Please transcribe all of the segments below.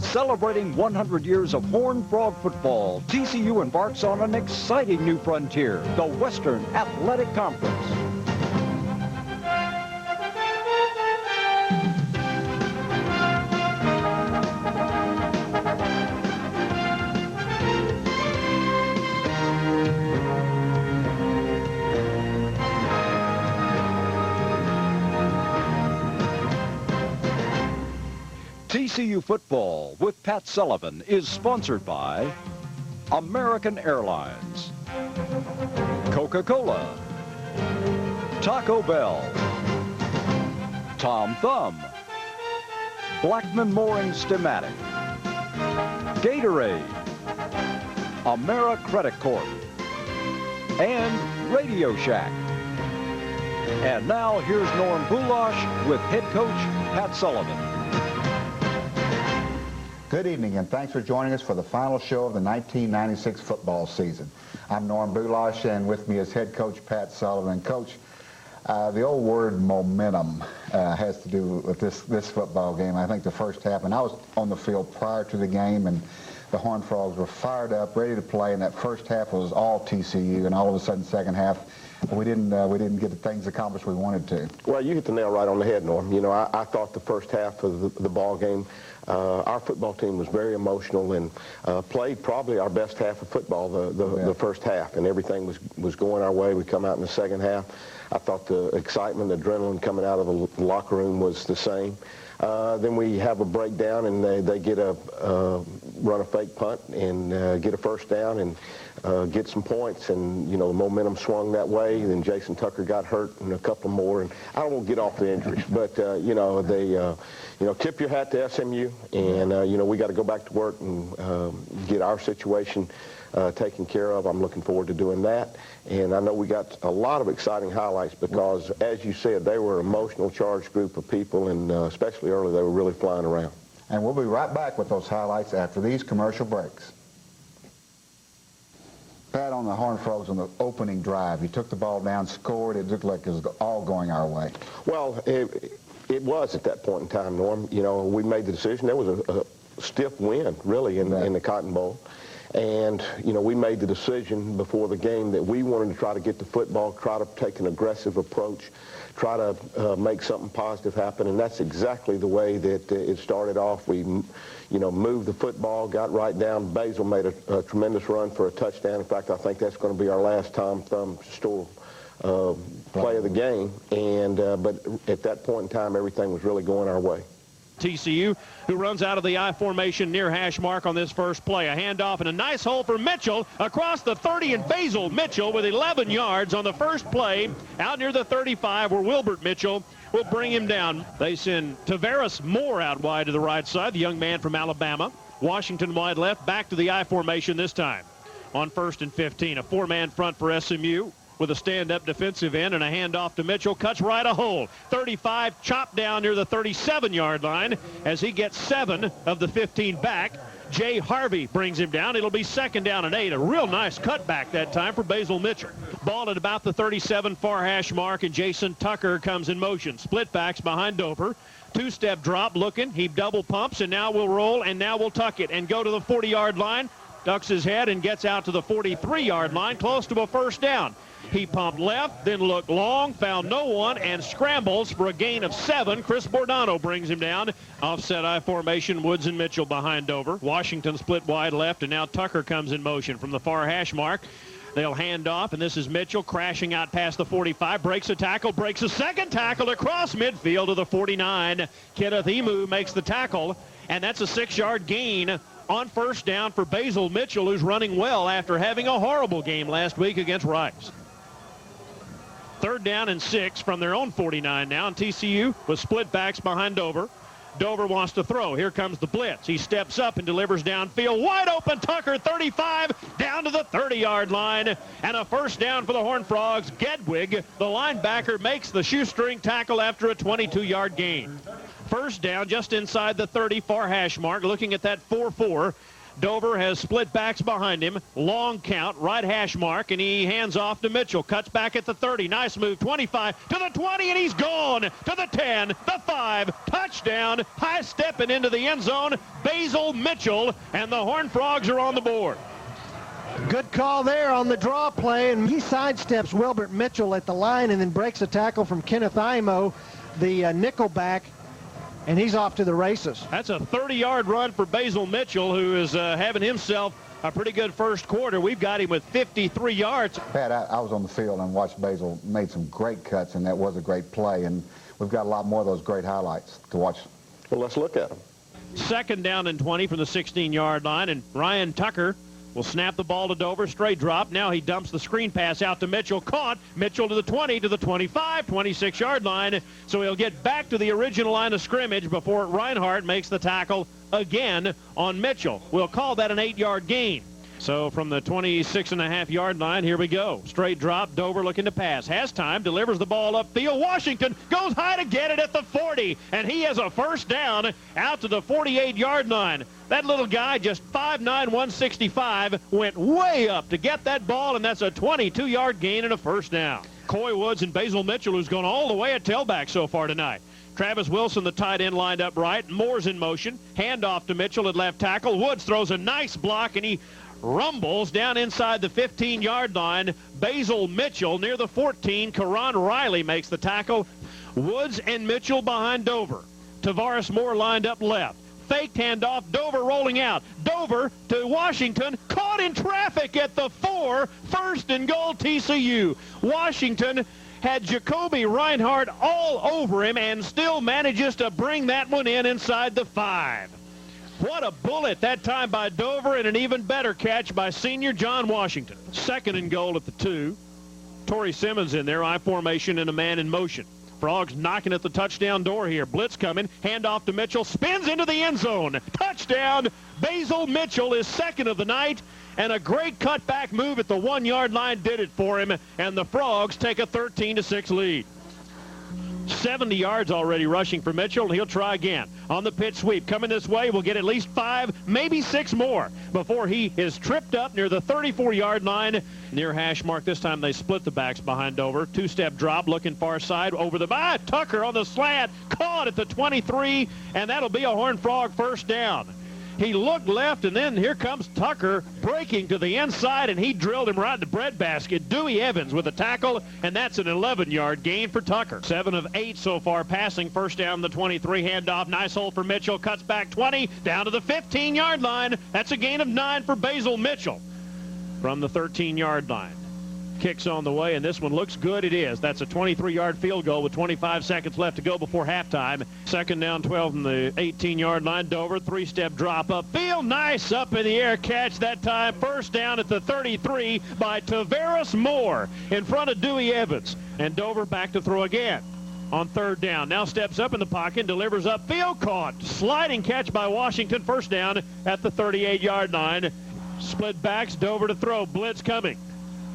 Celebrating 100 years of Horned Frog football, TCU embarks on an exciting new frontier, the Western Athletic Conference. TCU Football with Pat Sullivan is sponsored by American Airlines, Coca-Cola, Taco Bell, Tom Thumb, Blackman Mooring Stematic, Gatorade, Ameri Credit Corp, and Radio Shack. And now here's Norm Bulaich with head coach Pat Sullivan. Good evening, and thanks for joining us for the final show of the 1996 football season. I'm Norm Bulaich, and with me is head coach Pat Sullivan. Coach, the old word momentum has to do with this football game. I think the first half, and I was on the field prior to the game, and the Horned Frogs were fired up, ready to play, and that first half was all TCU, and all of a sudden, second half, we didn't get the things accomplished we wanted to. Well, you hit the nail right on the head, Norm. You know, I thought the first half of the ball game, our football team was very emotional and played probably our best half of football the first half, and everything was going our way. We come out in the second half. I thought the excitement, the adrenaline coming out of the locker room was the same. Then we have a breakdown, and they get run a fake punt and get a first down and get some points, and you know the momentum swung that way. Then Jason Tucker got hurt and a couple more, and I don't want to get off the injuries, but you know they tip your hat to SMU, and you know we got to go back to work and get our situation taken care of. I'm looking forward to doing that, and I know we got a lot of exciting highlights because, as you said, they were an emotional charged group of people, and especially early, they were really flying around. And we'll be right back with those highlights after these commercial breaks. Pat, on the Horned Frogs on the opening drive, he took the ball down, scored. It looked like it was all going our way. Well, it was at that point in time, Norm. You know, we made the decision. There was a stiff wind, really, in the Cotton Bowl. And, you know, we made the decision before the game that we wanted to try to get the football, try to take an aggressive approach, try to make something positive happen. And that's exactly the way that it started off. We, you know, moved the football, got right down. Basil made a tremendous run for a touchdown. In fact, I think that's going to be our last Tom Thumb store play of the game. And but at that point in time, everything was really going our way. TCU, who runs out of the I formation near hash mark on this first play. A handoff and a nice hole for Mitchell across the 30, and Basil Mitchell with 11 yards on the first play out near the 35, where Wilbert Mitchell will bring him down. They send Tavares Moore out wide to the right side, the young man from Alabama. Washington wide left, back to the I formation this time. On 1st and 15, a four-man front for SMU. With a stand-up defensive end and a handoff to Mitchell, cuts right a hole. 35, chopped down near the 37-yard line as he gets 7 of the 15 back. Jay Harvey brings him down. It'll be 2nd down and 8. A real nice cutback that time for Basil Mitchell. Ball at about the 37 far hash mark, and Jason Tucker comes in motion. Split backs behind Dover. Two-step drop looking. He double pumps, and now we'll roll, and now we'll tuck it and go to the 40-yard line. Ducks his head and gets out to the 43-yard line, close to a first down. He pumped left, then looked long, found no one, and scrambles for a gain of 7. Chris Bordano brings him down. Offset I formation, Woods and Mitchell behind Dover. Washington split wide left, and now Tucker comes in motion from the far hash mark. They'll hand off, and this is Mitchell crashing out past the 45, breaks a tackle, breaks a second tackle across midfield to the 49. Kenneth Emu makes the tackle, and that's a 6-yard gain on first down for Basil Mitchell, who's running well after having a horrible game last week against Rice. 3rd down and 6 from their own 49 now, and TCU with split backs behind Dover. Dover wants to throw. Here comes the blitz. He steps up and delivers downfield. Wide open, Tucker, 35, down to the 30-yard line. And a first down for the Horned Frogs. Gedwig, the linebacker, makes the shoestring tackle after a 22-yard gain. First down just inside the 30 far hash mark, looking at that 4-4. Dover has split backs behind him. Long count, right hash mark, and he hands off to Mitchell. Cuts back at the 30. Nice move. 25 to the 20, and he's gone. To the 10, the 5. Touchdown. High stepping into the end zone. Basil Mitchell, and the Horned Frogs are on the board. Good call there on the draw play, and he sidesteps Wilbert Mitchell at the line and then breaks a tackle from Kenneth Imo, the nickel back, and he's off to the races. That's a 30-yard run for Basil Mitchell, who is having himself a pretty good first quarter. We've got him with 53 yards. Pat, I was on the field and watched Basil made some great cuts, and that was a great play, and we've got a lot more of those great highlights to watch. Well, let's look at them. 2nd down and 20 from the 16-yard line, and Ryan Tucker will snap the ball to Dover, straight drop. Now he dumps the screen pass out to Mitchell. Caught. Mitchell to the 20, to the 25, 26-yard line. So he'll get back to the original line of scrimmage before Reinhardt makes the tackle again on Mitchell. We'll call that an 8-yard gain. So from the 26.5-yard line, here we go. Straight drop, Dover looking to pass. Has time, delivers the ball upfield. Washington goes high to get it at the 40, and he has a first down out to the 48-yard line. That little guy, just 5'9", 165, went way up to get that ball, and that's a 22-yard gain and a first down. Coy Woods and Basil Mitchell, who's gone all the way at tailback so far tonight. Travis Wilson, the tight end, lined up right. Moore's in motion. Handoff to Mitchell at left tackle. Woods throws a nice block, and he rumbles down inside the 15-yard line. Basil Mitchell near the 14. Karan Riley makes the tackle. Woods and Mitchell behind Dover. Tavares Moore lined up left. Faked handoff. Dover rolling out. Dover to Washington. Caught in traffic at the 4. 1st and goal TCU. Washington had Jacoby Reinhardt all over him and still manages to bring that one in inside the 5. What a bullet that time by Dover, and an even better catch by senior John Washington. 2nd and goal at the 2. Torrey Simmons in there, I formation and a man in motion. Frogs knocking at the touchdown door here. Blitz coming, handoff to Mitchell, spins into the end zone. Touchdown! Basil Mitchell is 2nd of the night, and a great cutback move at the 1-yard line did it for him, and the Frogs take a 13-6 lead. 70 yards already rushing for Mitchell, and he'll try again. On the pitch sweep, coming this way, we'll get at least 5, maybe 6 more before he is tripped up near the 34-yard line. Near hash mark, this time they split the backs behind Dover. 2-step drop, looking far side, over the Tucker on the slant, caught at the 23, and that'll be a Horned Frog first down. He looked left, and then here comes Tucker breaking to the inside, and he drilled him right in the breadbasket. Dewey Evans with a tackle, and that's an 11-yard gain for Tucker. 7 of 8 so far passing. First down the 23, handoff. Nice hole for Mitchell. Cuts back 20 down to the 15-yard line. That's a gain of 9 for Basil Mitchell from the 13-yard line. Kicks on the way, and this one looks good. It is. That's a 23-yard field goal with 25 seconds left to go before halftime. 2nd down, 12 from the 18-yard line. Dover, 3-step drop upfield. Nice up in the air catch that time. First down at the 33 by Tavares Moore in front of Dewey Evans. And Dover back to throw again on 3rd down. Now steps up in the pocket, delivers upfield, caught. Sliding catch by Washington. First down at the 38-yard line. Split backs, Dover to throw. Blitz coming.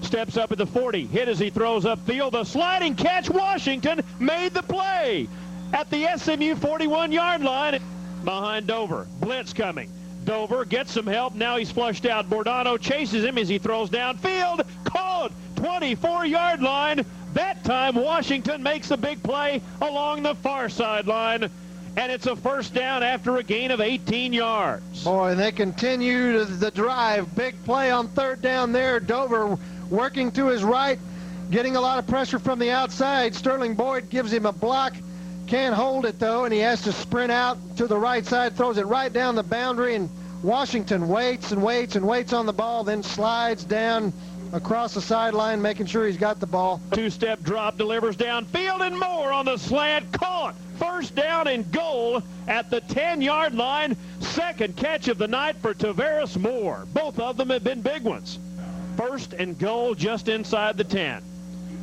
Steps up at the 40, hit as he throws upfield. The sliding catch, Washington made the play at the SMU 41-yard line behind Dover. Blitz coming. Dover gets some help. Now he's flushed out. Bordano chases him as he throws downfield. Caught, 24-yard line. That time Washington makes the big play along the far sideline. And it's a first down after a gain of 18 yards. Boy, they continue the drive. Big play on 3rd down there. Dover working to his right, getting a lot of pressure from the outside. Sterling Boyd gives him a block. Can't hold it, though, and he has to sprint out to the right side, throws it right down the boundary, and Washington waits and waits and waits on the ball, then slides down across the sideline, making sure he's got the ball. 2-step drop, delivers downfield, and Moore on the slant, caught. First down and goal at the 10-yard line. 2nd catch of the night for Tavares Moore. Both of them have been big ones. 1st and goal just inside the 10.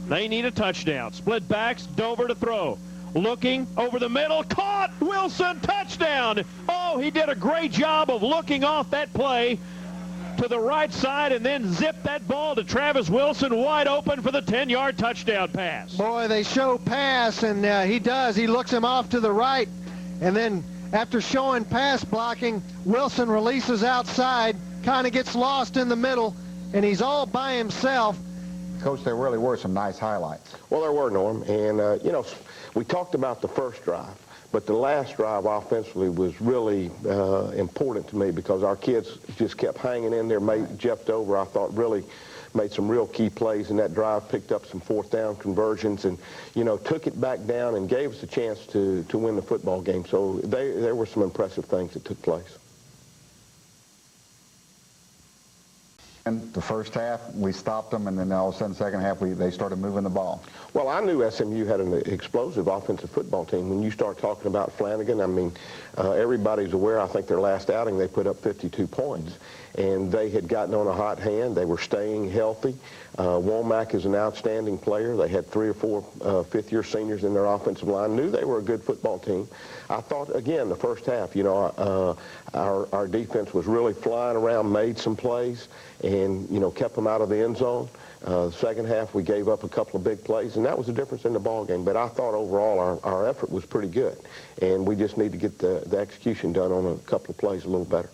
They need a touchdown. Split backs, Dover to throw. Looking over the middle, caught. Wilson, touchdown. Oh, he did a great job of looking off that play to the right side and then zipped that ball to Travis Wilson wide open for the 10-yard touchdown pass. Boy, they show pass, and he does. He looks him off to the right, and then After showing pass blocking, Wilson releases outside, kind of gets lost in the middle, and he's all by himself. Coach, there really were some nice highlights. Well, there were, Norm. And, you know, we talked about the first drive, but the last drive offensively was really important to me because our kids just kept hanging in there. Jeff Dover, I thought, really made some real key plays in that drive, picked up some fourth down conversions, and, you know, took it back down and gave us a chance to win the football game. So there were some impressive things that took place. In the first half, we stopped them, and then all of a sudden, second half, they started moving the ball. Well, I knew SMU had an explosive offensive football team. When you start talking about Flanagan, I mean, everybody's aware, I think their last outing, they put up 52 points. And they had gotten on a hot hand. They were staying healthy. Womack is an outstanding player. They had 3 or 4 fifth-year seniors in their offensive line. Knew they were a good football team. I thought, again, the first half, you know, our defense was really flying around, made some plays, and, you know, kept them out of the end zone. The second half, we gave up a couple of big plays, and that was the difference in the ball game. But I thought overall our effort was pretty good, and we just need to get the execution done on a couple of plays a little better.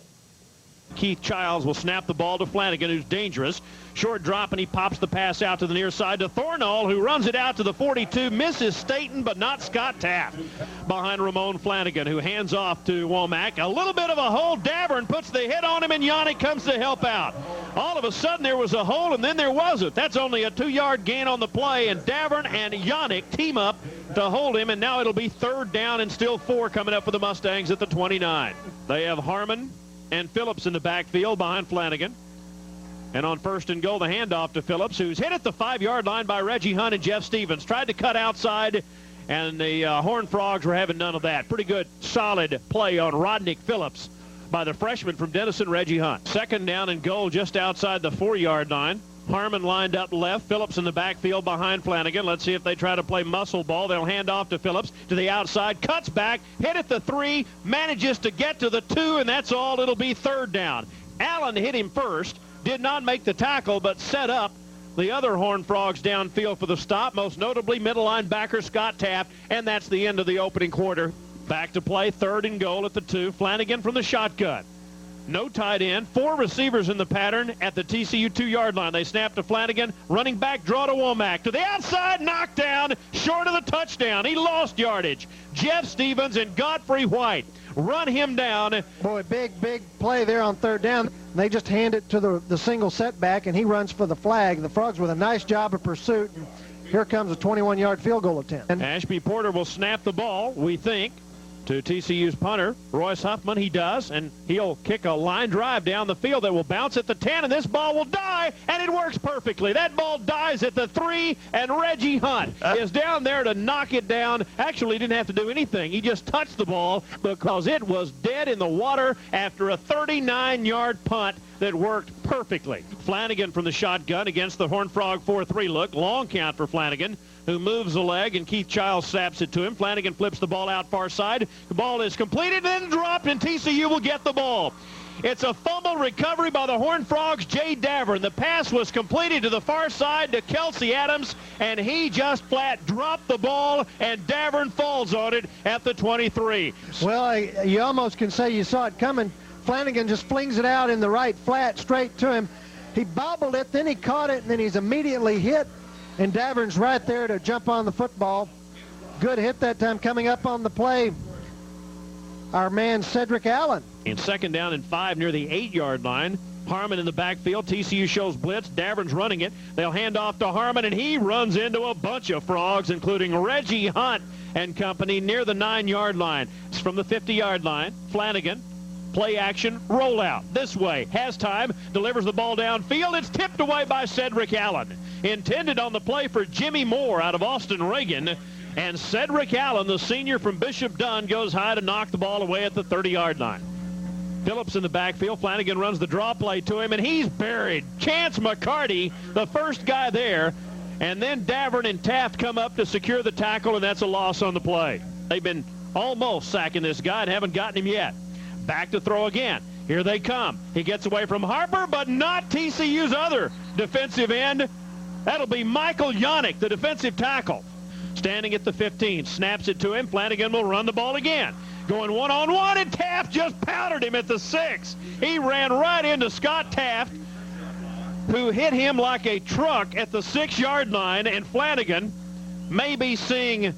Keith Childs will snap the ball to Flanagan, who's dangerous. Short drop, and he pops the pass out to the near side to Thornall, who runs it out to the 42. Misses Staten, but not Scott Taft. Behind Ramon Flanagan, who hands off to Womack. A little bit of a hole. Davern puts the hit on him, and Yannick comes to help out. All of a sudden, there was a hole, and then there wasn't. That's only a 2-yard gain on the play, and Davern and Yannick team up to hold him, and now it'll be 3rd down and still 4 coming up for the Mustangs at the 29. They have Harmon and Phillips in the backfield behind Flanagan. And on 1st and goal, the handoff to Phillips, who's hit at the 5-yard line by Reggie Hunt and Jeff Stevens. Tried to cut outside, and the Horned Frogs were having none of that. Pretty good, solid play on Rodnick Phillips by the freshman from Denison, Reggie Hunt. 2nd down and goal just outside the 4-yard line. Harmon lined up left. Phillips in the backfield behind Flanagan. Let's see if they try to play muscle ball. They'll hand off to Phillips to the outside. Cuts back. Hit at the 3. Manages to get to the 2, and that's all. It'll be 3rd down. Allen hit him first. Did not make the tackle, but set up the other Horned Frogs downfield for the stop, most notably middle linebacker Scott Taft, and that's the end of the opening quarter. Back to play, 3rd and goal at the 2. Flanagan from the shotgun. No tight end. 4 receivers in the pattern at the TCU 2-yard line. They snap to Flanagan. Running back draw to Womack. To the outside, knocked down, short of the touchdown. He lost yardage. Jeff Stevens and Godfrey White run him down. Boy, big play there on 3rd down. They just hand it to the single setback, and he runs for the flag. The Frogs with a nice job of pursuit. And here comes a 21-yard field goal attempt. And Ashby Porter will snap the ball, we think, to TCU's punter, Royce Huffman. He does, and he'll kick a line drive down the field that will bounce at the 10, and this ball will die, and it works perfectly. That ball dies at the 3, and Reggie Hunt is down there to knock it down. Actually, he didn't have to do anything. He just touched the ball because it was dead in the water after a 39-yard punt that worked perfectly. Flanagan from the shotgun against the Horned Frog 4-3 look. Long count for Flanagan, who moves the leg, and Keith Childs saps it to him. Flanagan flips the ball out far side. The ball is completed, then dropped, and TCU will get the ball. It's a fumble recovery by the Horned Frogs, Jay Davern. The pass was completed to the far side to Kelsey Adams, and he just flat dropped the ball, and Davern falls on it at the 23. Well, you almost can say you saw it coming. Flanagan just flings it out in the right flat straight to him. He bobbled it, then he caught it, and then he's immediately hit. And Davern's right there to jump on the football. Good hit that time. Coming up on the play, our man Cedric Allen. In 2nd down and 5 near the 8-yard line. Harmon in the backfield. TCU shows blitz. Davern's running it. They'll hand off to Harmon, and he runs into a bunch of Frogs, including Reggie Hunt and company near the 9-yard line. It's from the 50-yard line. Flanagan. Play action, rollout. This way, has time, delivers the ball downfield. It's tipped away by Cedric Allen. Intended on the play for Jimmy Moore out of Austin Reagan. And Cedric Allen, the senior from Bishop Dunn, goes high to knock the ball away at the 30-yard line. Phillips in the backfield. Flanagan runs the draw play to him, and he's buried. Chance McCarty, the first guy there. And then Davern and Taft come up to secure the tackle, and that's a loss on the play. They've been almost sacking this guy and haven't gotten him yet. Back to throw again. Here they come. He gets away from Harper, but not TCU's other defensive end. That'll be Michael Yannick, the defensive tackle. Standing at the 15, snaps it to him. Flanagan will run the ball again. going one-on-one, and Taft just powdered him at the 6. He ran right into Scott Taft, who hit him like a truck at the 6-yard line, and Flanagan may be seeing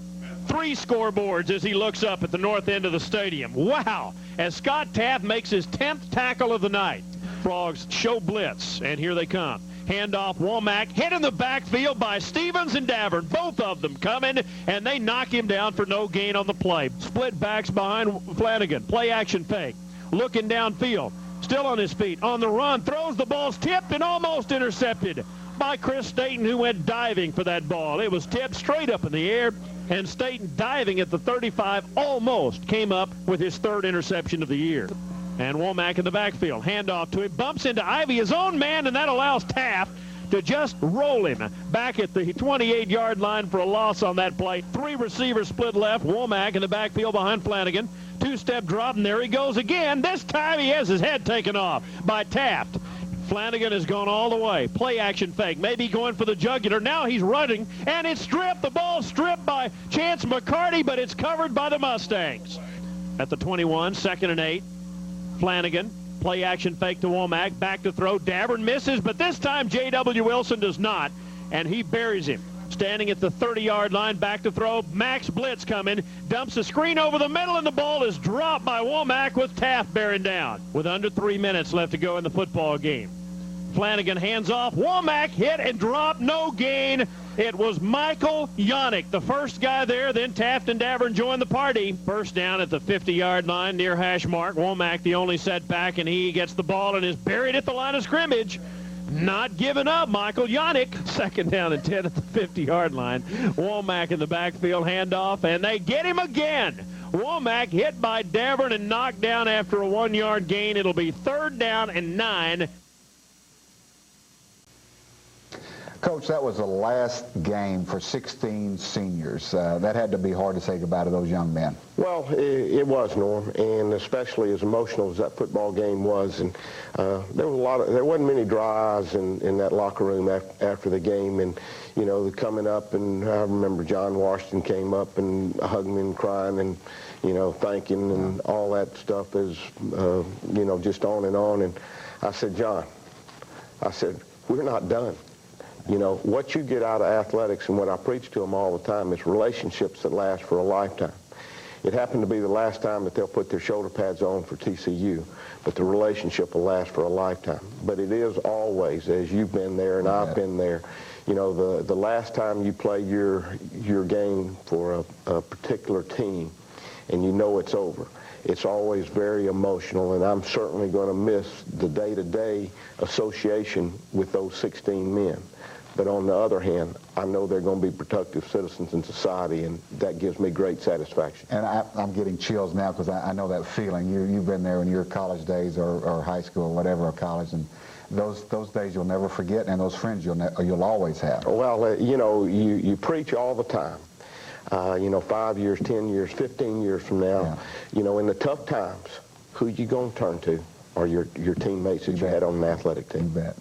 3 scoreboards as he looks up at the north end of the stadium. Wow! As Scott Taft makes his 10th tackle of the night. Frogs show blitz, and here they come. Handoff, Womack, hit in the backfield by Stevens and Davern. Both of them coming, and they knock him down for no gain on the play. Split backs behind Flanagan. Play action fake. Looking downfield. Still on his feet. On the run. Throws the ball's tipped and almost intercepted by Chris Staten, who went diving for that ball. It was tipped straight up in the air, and Staten, diving at the 35, almost came up with his 3rd interception of the year. And Womack in the backfield. Handoff to him. Bumps into Ivy, his own man, and that allows Taft to just roll him back at the 28-yard line for a loss on that play. 3 receivers split left. Womack in the backfield behind Flanagan. 2-step drop, and there he goes again. This time he has his head taken off by Taft. Flanagan has gone all the way. Play action fake. Maybe going for the jugular. Now he's running, and it's stripped. The ball's stripped by Chance McCarty, but it's covered by the Mustangs. At the 21, 2nd and 8. Flanagan, play action fake to Womack, back to throw. Davern misses, but this time J.W. Wilson does not, and he buries him. Standing at the 30-yard line, back to throw. Max blitz coming, dumps a screen over the middle, and the ball is dropped by Womack with Taft bearing down. With under 3 minutes left to go in the football game. Flanagan hands off. Womack hit and dropped, no gain. It was Michael Yannick, the first guy there. Then Taft and Davern joined the party. First down at the 50-yard line near hash mark. Womack the only setback, and he gets the ball and is buried at the line of scrimmage. Not giving up, Michael Yannick. 2nd down and 10 at the 50-yard line. Womack in the backfield, handoff, and they get him again. Womack hit by Davern and knocked down after a 1-yard gain. It'll be 3rd down and 9. Coach, that was the last game for 16 seniors. That had to be hard to say goodbye to those young men. Well, it was, Norm, and especially as emotional as that football game was. And there wasn't many dry eyes in that locker room after the game. And you know, coming up, and I remember John Washington came up and hugged me and crying, and you know, thanking and all that stuff is you know, just on and on. And I said, John, I said, we're not done. You know, what you get out of athletics, and what I preach to them all the time, is relationships that last for a lifetime. It happened to be the last time that they'll put their shoulder pads on for TCU, but the relationship will last for a lifetime. But it is always, as you've been there and I've been there, you know, the last time you play your game for a particular team and you know it's over, it's always very emotional, and I'm certainly going to miss the day-to-day association with those 16 men. But on the other hand, I know they're going to be productive citizens in society, and that gives me great satisfaction. And I'm getting chills now because I know that feeling. You've been there in your college days or high school or whatever, or college, and those days you'll never forget, and those friends you'll always have. Well, you know, you preach all the time. You know, 5 years, 10 years, 15 years from now, you know, in the tough times, who you going to turn to are your teammates that you had on an athletic team. You bet.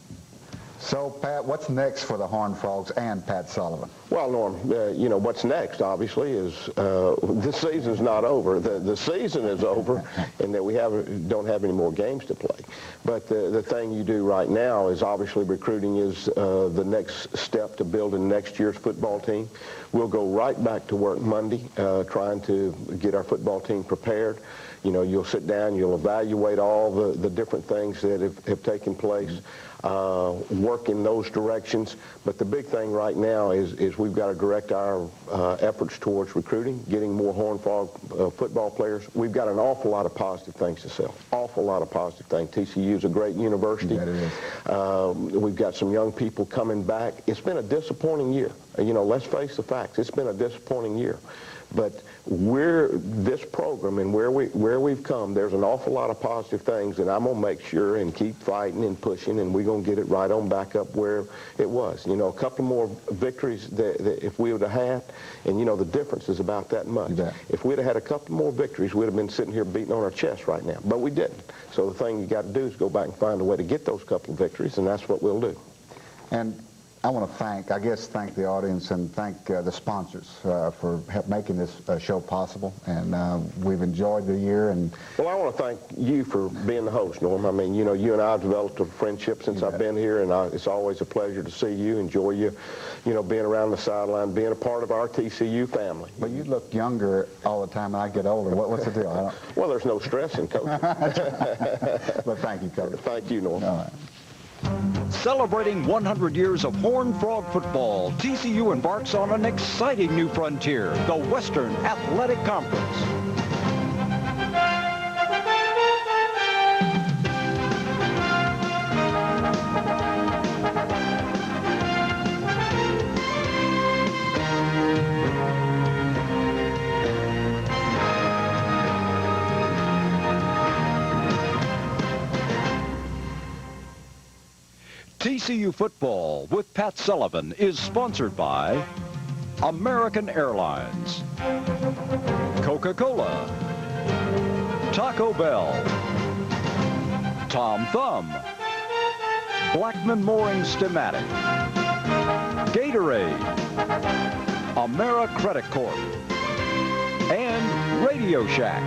So, Pat, what's next for the Horned Frogs and Pat Sullivan? Well, Norm, you know, what's next, obviously, is this season's not over. The season is over, and that we don't have any more games to play. But the thing you do right now is obviously recruiting is the next step to building next year's football team. We'll go right back to work Monday trying to get our football team prepared. You know, you'll sit down, you'll evaluate all the different things that have taken place, work in those directions. But the big thing right now is we've got to direct our efforts towards recruiting, getting more Horned Frog football players. We've got an awful lot of positive things to sell, awful lot of positive things. TCU is a great university. Yeah, it is. We've got some young people coming back. It's been a disappointing year. You know, let's face the facts. It's been a disappointing year. But this program and where we've come, there's an awful lot of positive things, and I'm going to make sure and keep fighting and pushing, and we're going to get it right on back up where it was. You know, a couple more victories that if we would have had, and, you know, the difference is about that much. If we'd have had a couple more victories, we'd have been sitting here beating on our chest right now. But we didn't. So the thing you got to do is go back and find a way to get those couple of victories, and that's what we'll do. And I want to thank the audience and thank the sponsors for making this show possible. And we've enjoyed the year. And well, I want to thank you for being the host, Norm. I mean, you know, you and I have developed a friendship since I've been here, and it's always a pleasure to see you, enjoy you, you know, being around the sideline, being a part of our TCU family. But you look younger all the time, and I get older. What's the deal? Well, there's no stress in coaching. But thank you, Coach. Thank you, Norm. All right. Celebrating 100 years of Horned Frog football, TCU embarks on an exciting new frontier, the Western Athletic Conference. TCU Football with Pat Sullivan is sponsored by American Airlines, Coca-Cola, Taco Bell, Tom Thumb, Blackman Mooring Stematic, Gatorade, AmeriCredit Corp, and Radio Shack.